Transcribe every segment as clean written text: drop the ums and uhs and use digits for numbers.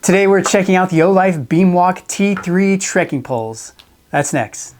Today we're checking out the OLife Beamwalk T3 trekking poles. That's next.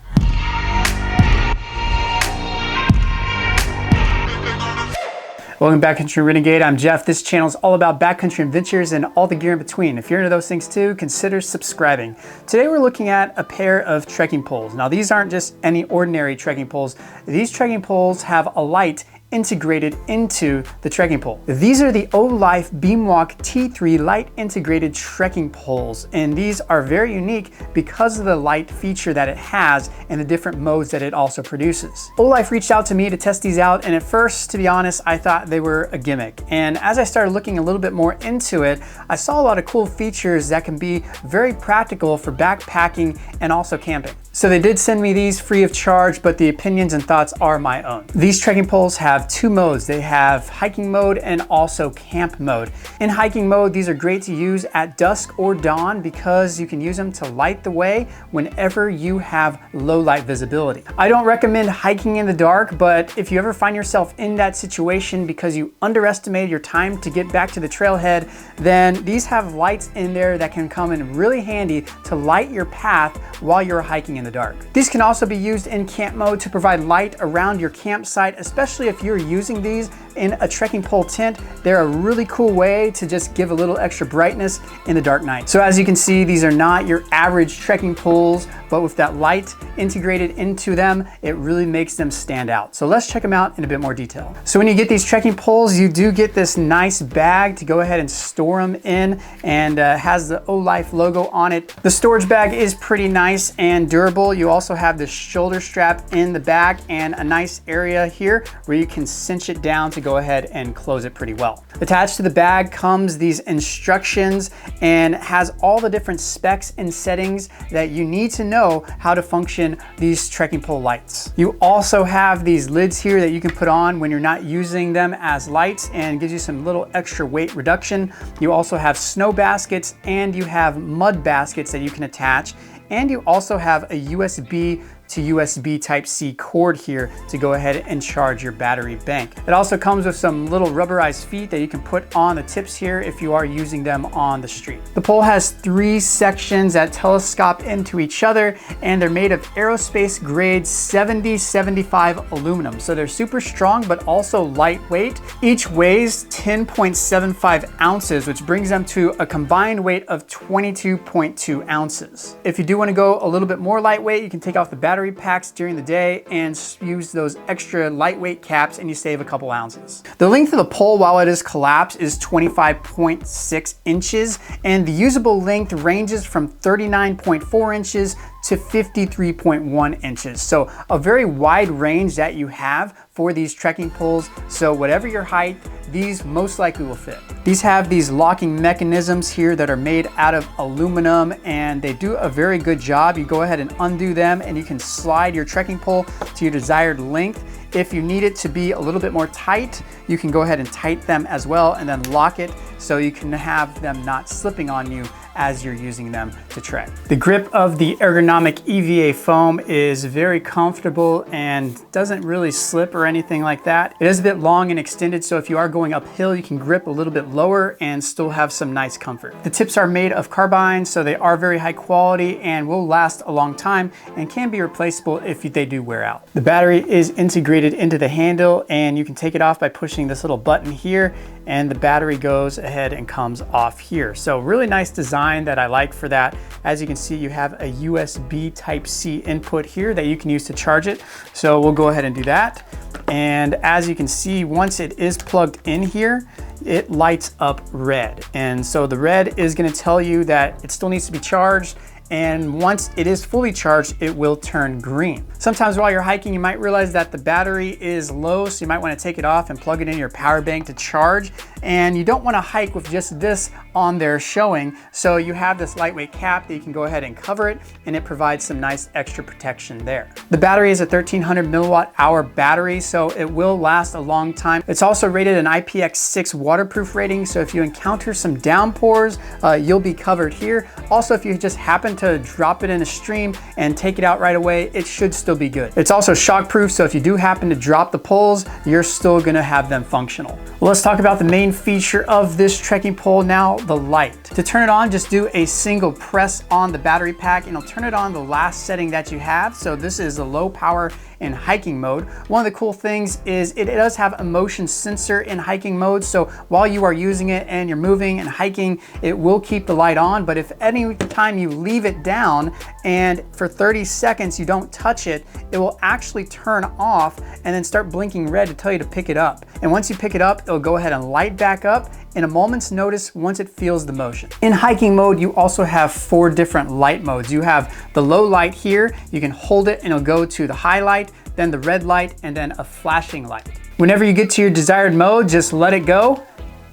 Welcome to Backcountry Renegade. I'm Jeff. This channel is all about backcountry adventures and all the gear in between. If you're into those things too, consider subscribing. Today we're looking at a pair of trekking poles. Now these aren't just any ordinary trekking poles. These trekking poles have a light integrated into the trekking pole. These are the OLife Beamwalk T3 light integrated trekking poles, and these are very unique because of the light feature that it has and the different modes that it also produces. OLife reached out to me to test these out, and at first, to be honest, I thought they were a gimmick. And as I started looking a little bit more into it, I saw a lot of cool features that can be very practical for backpacking and also camping. So they did send me these free of charge, but the opinions and thoughts are my own. These trekking poles have two modes. They have hiking mode and also camp mode. In hiking mode, these are great to use at dusk or dawn because you can use them to light the way whenever you have low light visibility. I don't recommend hiking in the dark, but if you ever find yourself in that situation because you underestimated your time to get back to the trailhead, then these have lights in there that can come in really handy to light your path while you're hiking in the dark. These can also be used in camp mode to provide light around your campsite, especially if you're using these in a trekking pole tent. They're a really cool way to just give a little extra brightness in the dark night. So as you can see, these are not your average trekking poles, but with that light integrated into them, it really makes them stand out. So let's check them out in a bit more detail. So when you get these trekking poles, you do get this nice bag to go ahead and store them in, and has the OLife logo on it. The storage bag is pretty nice and durable. You also have the shoulder strap in the back and a nice area here where you can cinch it down to go ahead and close it pretty well. Attached to the bag comes these instructions and has all the different specs and settings that you need to know how to function these trekking pole lights. You also have these lids here that you can put on when you're not using them as lights, and gives you some little extra weight reduction. You also have snow baskets and you have mud baskets that you can attach, and you also have a USB to USB Type-C cord here to go ahead and charge your battery bank. It also comes with some little rubberized feet that you can put on the tips here if you are using them on the street. The pole has three sections that telescope into each other, and they're made of aerospace grade 7075 aluminum. So they're super strong, but also lightweight. Each weighs 10.75 ounces, which brings them to a combined weight of 22.2 ounces. If you do want to go a little bit more lightweight, you can take off the battery packs during the day and use those extra lightweight caps, and you save a couple ounces. The length of the pole while it is collapsed is 25.6 inches, and the usable length ranges from 39.4 inches to 53.1 inches. So a very wide range that you have for these trekking poles. So whatever your height, these most likely will fit. These have these locking mechanisms here that are made out of aluminum, and they do a very good job. You go ahead and undo them and you can slide your trekking pole to your desired length. If you need it to be a little bit more tight, you can go ahead and tighten them as well and then lock it so you can have them not slipping on you as you're using them to trek. The grip of the ergonomic EVA foam is very comfortable and doesn't really slip or anything like that. It is a bit long and extended, so if you are going uphill, you can grip a little bit lower and still have some nice comfort. The tips are made of carbine, so they are very high quality and will last a long time and can be replaceable if they do wear out. The battery is integrated into the handle, and you can take it off by pushing this little button here, and the battery goes ahead and comes off here. So really nice design that I like for that. As you can see, you have a USB Type-C input here that you can use to charge it. So we'll go ahead and do that. And as you can see, once it is plugged in here, it lights up red. And so the red is going to tell you that it still needs to be charged, and once it is fully charged, it will turn green. Sometimes while you're hiking, you might realize that the battery is low, so you might want to take it off and plug it in your power bank to charge. And you don't want to hike with just this on there showing, so you have this lightweight cap that you can go ahead and cover it, and it provides some nice extra protection there. The battery is a 1300 milliwatt hour battery, so it will last a long time. It's also rated an IPX6 waterproof rating, so if you encounter some downpours, you'll be covered here. Also, if you just happen to drop it in a stream and take it out right away, it should still be good. It's also shockproof, so if you do happen to drop the poles, you're still gonna have them functional. Well, let's talk about the main feature of this trekking pole now. the light. To turn it on, just do a single press on the battery pack and it'll turn it on the last setting that you have. So this is the low power in hiking mode. One of the cool things is it does have a motion sensor in hiking mode. So while you are using it and you're moving and hiking, it will keep the light on. But if any time you leave it down and for 30 seconds you don't touch it, it will actually turn off and then start blinking red to tell you to pick it up. And once you pick it up, it'll go ahead and light back up in a moment's notice once it feels the motion. In hiking mode, you also have 4 different light modes. You have the low light here. You can hold it and it'll go to the high light, then the red light, and then a flashing light. Whenever you get to your desired mode, just let it go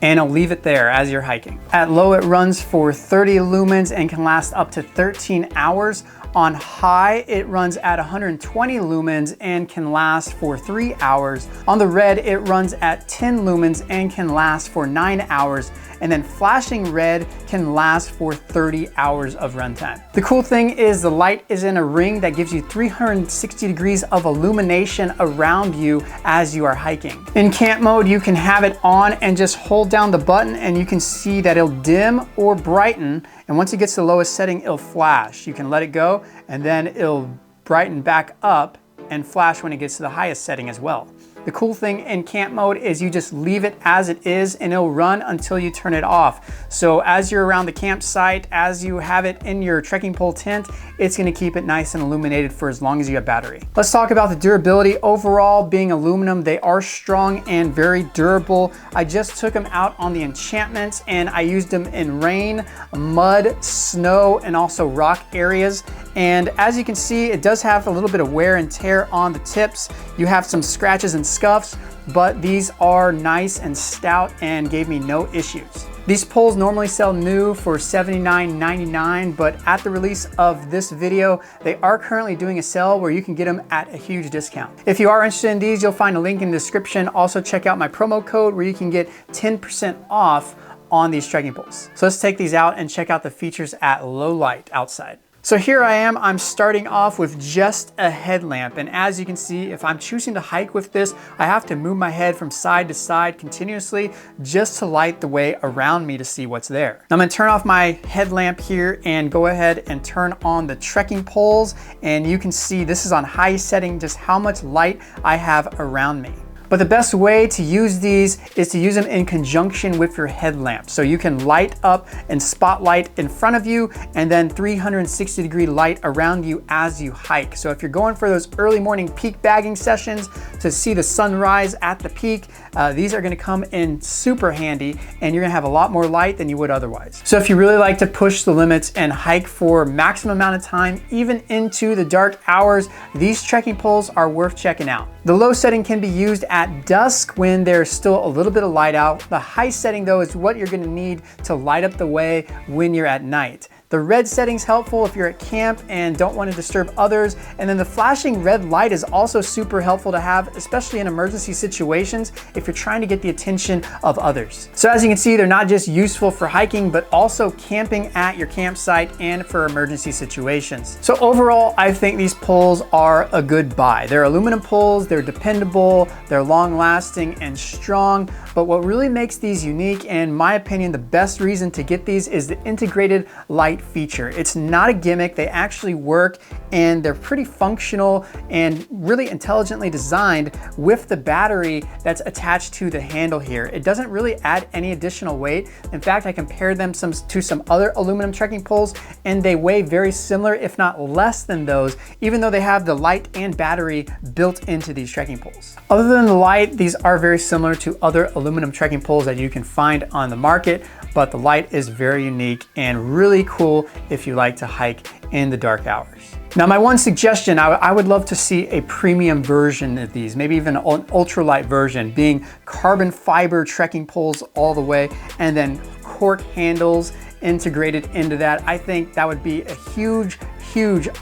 and it'll leave it there as you're hiking. At low, it runs for 30 lumens and can last up to 13 hours. On high, it runs at 120 lumens and can last for 3 hours. On the red, it runs at 10 lumens and can last for 9 hours. And then flashing red can last for 30 hours of runtime. The cool thing is the light is in a ring that gives you 360 degrees of illumination around you as you are hiking. In camp mode, you can have it on and just hold down the button and you can see that it'll dim or brighten. And once it gets to the lowest setting, it'll flash. You can let it go and then it'll brighten back up and flash when it gets to the highest setting as well. The cool thing in camp mode is you just leave it as it is and it'll run until you turn it off. So as you're around the campsite, as you have it in your trekking pole tent, it's gonna keep it nice and illuminated for as long as you have battery. Let's talk about the durability. Overall, being aluminum, they are strong and very durable. I just took them out on the enchantments and I used them in rain, mud, snow, and also rock areas. And as you can see, it does have a little bit of wear and tear on the tips. You have some scratches and scuffs, but these are nice and stout and gave me no issues. These poles normally sell new for $79.99, but at the release of this video, they are currently doing a sale where you can get them at a huge discount. If you are interested in these, you'll find a link in the description. Also check out my promo code where you can get 10% off on these trekking poles. So let's take these out and check out the features at low light outside. So here I am, I'm starting off with just a headlamp. And as you can see, if I'm choosing to hike with this, I have to move my head from side to side continuously just to light the way around me to see what's there. I'm gonna turn off my headlamp here and go ahead and turn on the trekking poles. And you can see this is on high setting, just how much light I have around me. But the best way to use these is to use them in conjunction with your headlamp. So you can light up and spotlight in front of you and then 360 degree light around you as you hike. So if you're going for those early morning peak bagging sessions to see the sunrise at the peak, these are gonna come in super handy and you're gonna have a lot more light than you would otherwise. So if you really like to push the limits and hike for maximum amount of time, even into the dark hours, these trekking poles are worth checking out. The low setting can be used at dusk when there's still a little bit of light out. The high setting though is what you're gonna need to light up the way when you're at night. The red setting's helpful if you're at camp and don't want to disturb others. And then the flashing red light is also super helpful to have, especially in emergency situations if you're trying to get the attention of others. So as you can see, they're not just useful for hiking, but also camping at your campsite and for emergency situations. So overall, I think these poles are a good buy. They're aluminum poles, they're dependable, they're long lasting and strong. But what really makes these unique, and in my opinion, the best reason to get these is the integrated light feature. It's not a gimmick, they actually work and they're pretty functional and really intelligently designed with the battery that's attached to the handle here. It doesn't really add any additional weight. In fact, I compared them to some other aluminum trekking poles and they weigh very similar, if not less than those, even though they have the light and battery built into these trekking poles. Other than the light, these are very similar to other aluminum trekking poles that you can find on the market, but the light is very unique and really cool if you like to hike in the dark hours. Now, my one suggestion, I would love to see a premium version of these, maybe even an ultralight version, being carbon fiber trekking poles all the way, and then cork handles integrated into that. I think that would be a huge,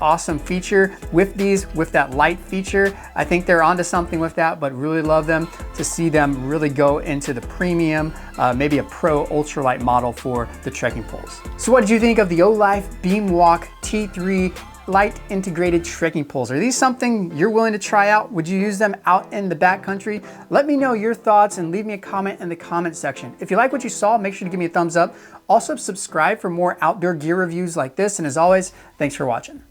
awesome feature with these, with that light feature. I think they're onto something with that, but really love them to see them really go into the premium, maybe a pro ultralight model for the trekking poles. So what did you think of the OLife Beamwalk T3 light integrated trekking poles. Are these something you're willing to try out? Would you use them out in the backcountry? Let me know your thoughts and leave me a comment in the comment section. If you like what you saw, make sure to give me a thumbs up. Also subscribe for more outdoor gear reviews like this. And as always, thanks for watching.